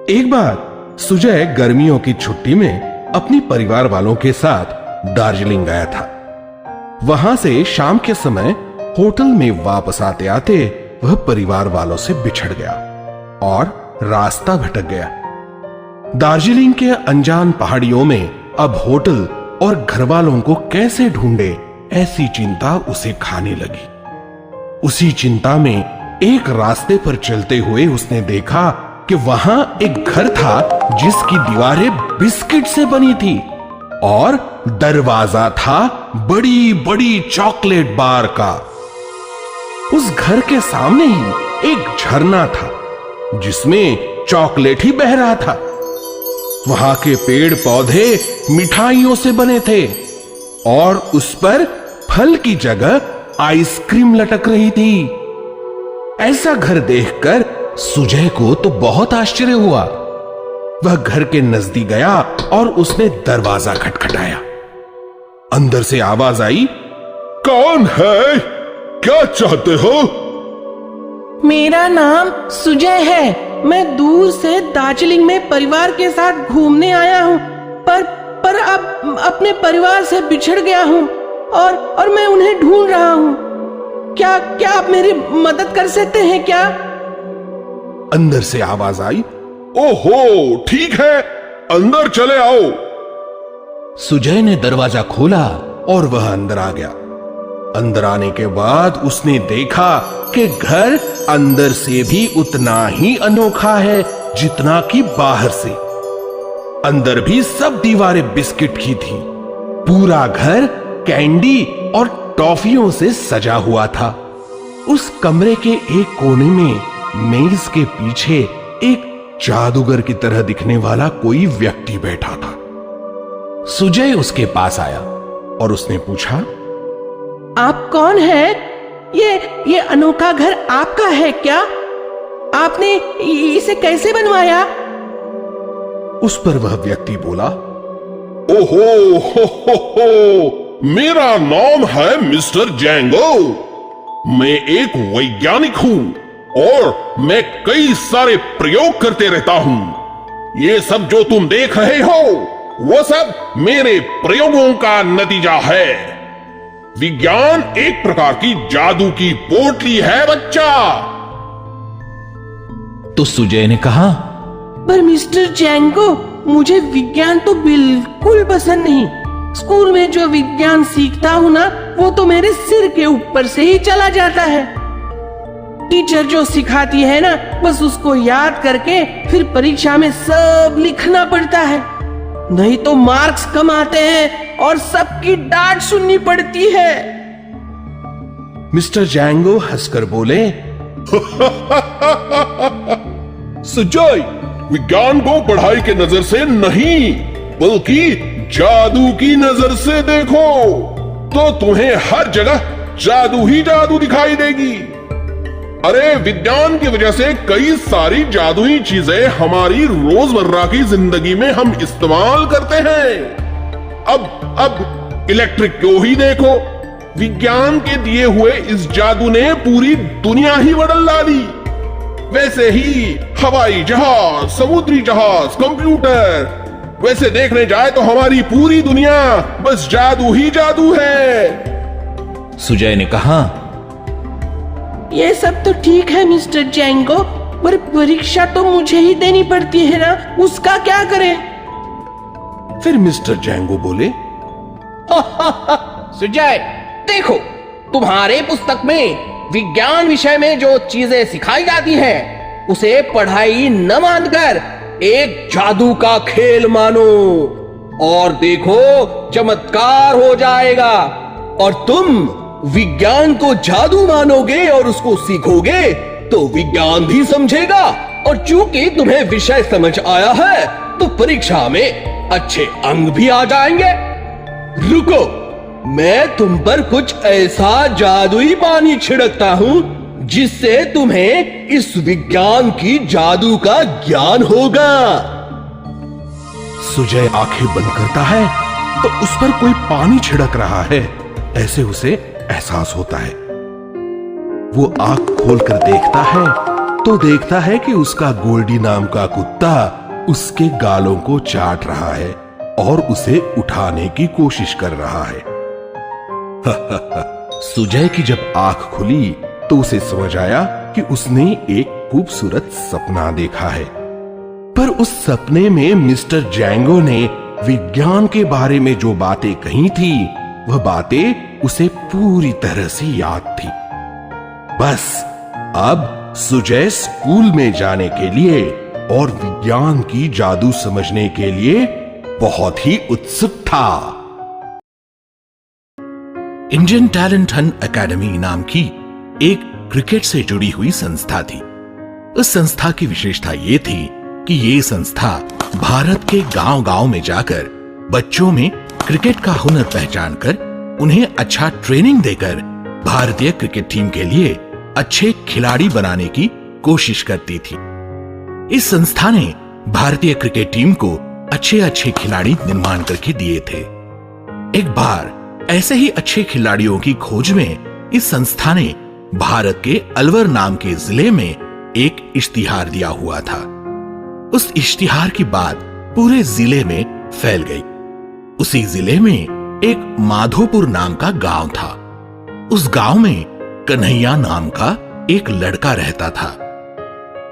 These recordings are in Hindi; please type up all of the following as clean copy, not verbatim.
एक बार सुजय गर्मियों की छुट्टी में अपनी परिवार वालों के साथ दार्जिलिंग गया था। वहां से शाम के समय होटल में वापस आते आते वह परिवार वालों से बिछड़ गया और रास्ता भटक गया। दार्जिलिंग के अनजान पहाड़ियों में अब होटल और घर वालों को कैसे ढूंढे, ऐसी चिंता उसे खाने लगी। उसी चिंता में एक रास्ते पर चलते हुए उसने देखा कि वहां एक घर था जिसकी दीवारें बिस्किट से बनी थी और दरवाजा था बड़ी बड़ी चॉकलेट बार का। उस घर के सामने ही एक झरना था जिसमें चॉकलेट ही बह रहा था। वहां के पेड़ पौधे मिठाइयों से बने थे और उस पर फल की जगह आइसक्रीम लटक रही थी। ऐसा घर देखकर सुजय को तो बहुत आश्चर्य हुआ। वह घर के नजदीक गया और उसने दरवाजा खटखटाया। अंदर से आवाज आई, कौन है? क्या चाहते हो? मेरा नाम सुजय है। मैं दूर से दार्जिलिंग में परिवार के साथ घूमने आया हूँ, पर अब अपने परिवार से बिछड़ गया हूँ और मैं उन्हें ढूंढ रहा हूँ। क्या आप मेरी मदद कर सकते हैं क्या? अंदर से आवाज आई, ओहो, ठीक है, अंदर चले आओ। सुजय ने दरवाजा खोला और वह अंदर आ गया। अंदर आने के बाद उसने देखा कि घर अंदर से भी उतना ही अनोखा है जितना कि बाहर से। अंदर भी सब दीवारें बिस्किट की थी। पूरा घर कैंडी और टॉफियों से सजा हुआ था। उस कमरे के एक कोने में मेज के पीछे एक जादूगर की तरह दिखने वाला कोई व्यक्ति बैठा था। सुजय उसके पास आया और उसने पूछा, आप कौन है? ये अनोखा घर आपका है क्या? आपने इसे कैसे बनवाया? उस पर वह व्यक्ति बोला, ओहो हो, मेरा नाम है मिस्टर जैंगो। मैं एक वैज्ञानिक हूं और मैं कई सारे प्रयोग करते रहता हूं। ये सब जो तुम देख रहे हो वो सब मेरे प्रयोगों का नतीजा है। विज्ञान एक प्रकार की जादू की पोटली है बच्चा। तो सुजय ने कहा, पर मिस्टर जैंगो, मुझे विज्ञान तो बिल्कुल पसंद नहीं। स्कूल में जो विज्ञान सीखता हूँ ना, वो तो मेरे सिर के ऊपर से ही चला जाता है। टीचर जो सिखाती है ना, बस उसको याद करके फिर परीक्षा में सब लिखना पड़ता है। नहीं तो मार्क्स कम आते हैं और सबकी डांट सुननी पड़ती है। मिस्टर जैंगो हंसकर बोले, सुजय, विज्ञान को पढ़ाई के नजर से नहीं बल्कि जादू की नजर से देखो तो तुम्हें हर जगह जादू ही जादू दिखाई देगी। अरे, विज्ञान की वजह से कई सारी जादुई चीजें हमारी रोजमर्रा की जिंदगी में हम इस्तेमाल करते हैं। अब इलेक्ट्रिक को ही देखो, विज्ञान के दिए हुए इस जादू ने पूरी दुनिया ही बदल डाली। वैसे ही हवाई जहाज, समुद्री जहाज, कंप्यूटर, वैसे देखने जाए तो हमारी पूरी दुनिया बस जादू ही जादू है। सुजय ने कहा, ये सब तो ठीक है मिस्टर जैंगो, पर परीक्षा तो मुझे ही देनी पड़ती है ना, उसका क्या करें? फिर मिस्टर जैंगो बोले, सुजय, देखो, तुम्हारे पुस्तक में विज्ञान विषय में जो चीजें सिखाई जाती हैं, उसे पढ़ाई न मानकर एक जादू का खेल मानो और देखो चमत्कार हो जाएगा। और तुम विज्ञान को जादू मानोगे और उसको सीखोगे तो विज्ञान भी समझेगा, और चूंकि तुम्हें विषय समझ आया है तो परीक्षा में अच्छे अंक भी आ जाएंगे। रुको, मैं तुम पर कुछ ऐसा जादुई पानी छिड़कता हूं जिससे तुम्हें इस विज्ञान की जादू का ज्ञान होगा। सुजय आंखें बंद करता है तो उस पर कोई पानी छिड़क रहा है, ऐसे उसे एहसास होता है। वो आंख खोलकर देखता है तो देखता है कि उसका गोल्डी नाम का कुत्ता उसके गालों को चाट रहा है और उसे उठाने की कोशिश कर रहा है। सुजय की जब आंख खुली तो उसे समझ आया कि उसने एक खूबसूरत सपना देखा है, पर उस सपने में मिस्टर जैंगो ने विज्ञान के बारे में जो बातें कही थी वह बातें उसे पूरी तरह से याद थी। बस अब सुजय स्कूल में जाने के लिए और विज्ञान की जादू समझने के लिए बहुत ही उत्सुक था। इंडियन टैलेंट हंट एकेडमी नाम की एक क्रिकेट से जुड़ी हुई संस्था थी। उस संस्था की विशेषता यह थी कि ये संस्था भारत के गांव-गांव में जाकर बच्चों में क्रिकेट का हुनर पहचान कर उन्हें अच्छा ट्रेनिंग देकर भारतीय क्रिकेट टीम के लिए अच्छे खिलाड़ी बनाने की कोशिश करती थी। इस संस्था ने भारतीय क्रिकेट टीम को अच्छे अच्छे खिलाड़ी निर्माण करके दिए थे। एक बार ऐसे ही अच्छे खिलाड़ियों की खोज में इस संस्था ने भारत के अलवर नाम के जिले में एक इश्तिहार दिया हुआ था। उस इश्तिहार की बात पूरे जिले में फैल गई। उसी जिले में एक माधोपुर नाम का गांव था। उस गांव में कन्हैया नाम का एक लड़का रहता था।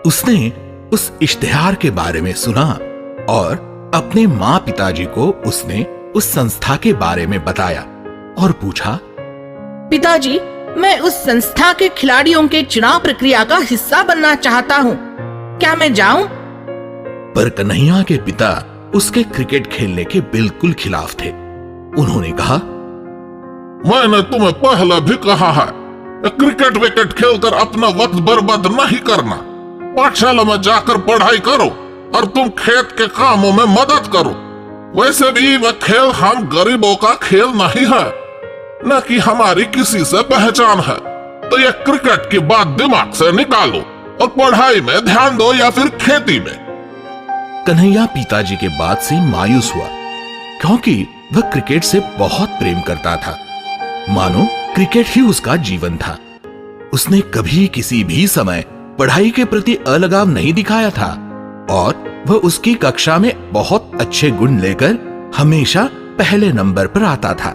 उसने उस इश्तिहार के बारे में सुना और अपने माँ पिताजी को उसने उस संस्था के बारे में बताया और पूछा, पिताजी, मैं उस संस्था के खिलाड़ियों के चुनाव प्रक्रिया का हिस्सा बनना चाहता हूँ, क्या मैं जाऊं? पर कन्हैया के पिता उसके क्रिकेट खेलने के बिल्कुल खिलाफ थे। उन्होंने कहा, मैंने तुम्हें पहले भी कहा है, क्रिकेट विकेट खेलकर अपना वक्त बर्बाद नहीं करना। पाठशाला में जाकर पढ़ाई करो और तुम खेत के कामों में मदद करो। वैसे भी वह खेल हम गरीबों का खेल नहीं है, न कि हमारी किसी से पहचान है। तो यह क्रिकेट की बात दिमाग से निकालो और पढ़ाई में ध्यान दो या फिर खेती में। कन्हैया पिताजी के बात से मायूस हुआ, क्योंकि वह क्रिकेट से बहुत प्रेम करता था। मानो क्रिकेट ही उसका जीवन था। उसने कभी किसी भी समय पढ़ाई के प्रति अलगाव नहीं दिखाया था और वह उसकी कक्षा में बहुत अच्छे गुण लेकर हमेशा पहले नंबर पर आता था।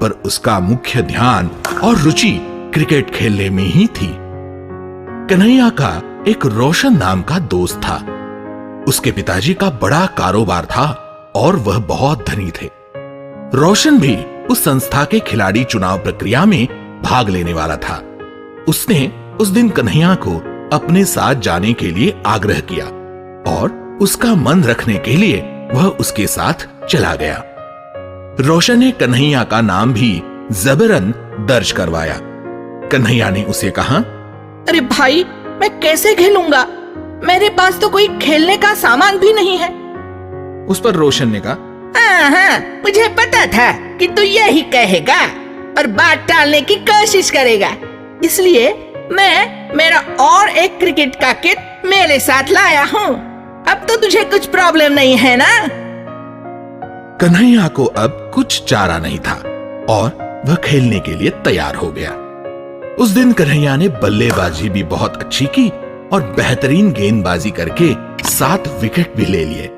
पर उसका मुख्य ध्यान और रुचि क्रिकेट खेलने में ही थी। कन्हैया का एक रोशन नाम का दोस्त था। उसके पिताजी का बड़ा कारोबार था और वह बहुत धनी थे। रोशन भी उस संस्था के खिलाड़ी चुनाव प्रक्रिया में भाग लेने वाला था। उसने उस दिन कन्हैया को अपने साथ जाने के लिए आग्रह किया और उसका मन रखने के लिए वह उसके साथ चला गया। रोशन ने कन्हैया का नाम भी जबरन दर्ज करवाया। कन्हैया ने उसे कहा, अरे भाई, मैं कैसे खेलूंगा? मेरे पास तो कोई खेलने का सामान भी नहीं है। उस पर रोशन ने कहा, हाँ, मुझे पता था कि तू यही कहेगा और बात टालने की कोशिश करेगा, इसलिए मैं मेरा और एक क्रिकेट का किट मेरे साथ लाया हूँ। अब तो तुझे कुछ प्रॉब्लम नहीं है ना? कन्हैया को अब कुछ चारा नहीं था और वह खेलने के लिए तैयार हो गया। उस दिन कन्हैया ने बल्लेबाजी भी बहुत अच्छी की और बेहतरीन गेंदबाजी करके 7 विकेट भी ले लिए।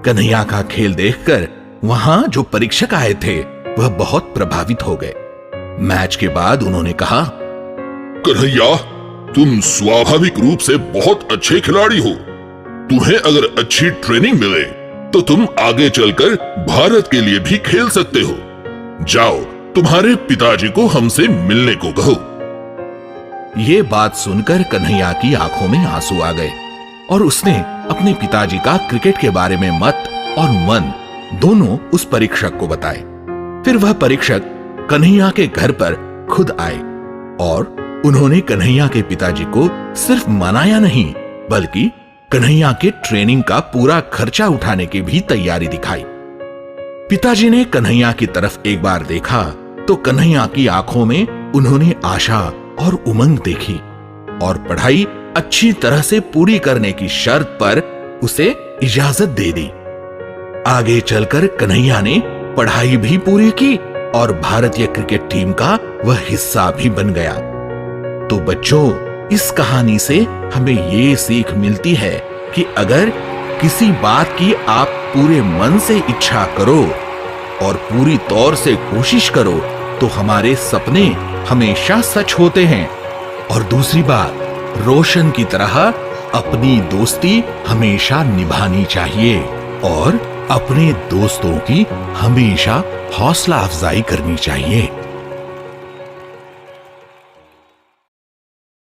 कन्हैया का खेल देखकर वहां जो परीक्षक आए थे वह बहुत प्रभावित हो गए। मैच के बाद उन्होंने कहा, कन्हैया, तुम स्वाभाविक रूप से बहुत अच्छे खिलाड़ी हो। तुम्हें अगर अच्छी ट्रेनिंग मिले तो तुम आगे चलकर भारत के लिए भी खेल सकते हो। जाओ, तुम्हारे पिताजी को हमसे मिलने को कहो। ये बात सुनकर कन्हैया की आंखों में आंसू आ गए और उसने अपने पिताजी का क्रिकेट के बारे में मत और मन दोनों उस परीक्षक को बताए। फिर वह परीक्षक कन्हैया के घर पर खुद आए और उन्होंने कन्हैया के पिताजी को सिर्फ मनाया नहीं बल्कि कन्हैया के ट्रेनिंग का पूरा खर्चा उठाने की भी तैयारी दिखाई। पिताजी ने कन्हैया की तरफ एक बार देखा तो कन्हैया की आंखों में उन्होंने आशा और उमंग देखी और पढ़ाई अच्छी तरह से पूरी करने की शर्त पर उसे इजाजत दे दी। आगे चलकर कन्हैया ने पढ़ाई भी पूरी की और भारतीय क्रिकेट टीम का वह हिस्सा भी बन गया। तो बच्चों, इस कहानी से हमें ये सीख मिलती है कि अगर किसी बात की आप पूरे मन से इच्छा करो और पूरी तौर से कोशिश करो तो हमारे सपने हमेशा सच होते हैं। और दूसरी बात, रोशन की तरह अपनी दोस्ती हमेशा निभानी चाहिए और अपने दोस्तों की हमेशा हौसला अफजाई करनी चाहिए।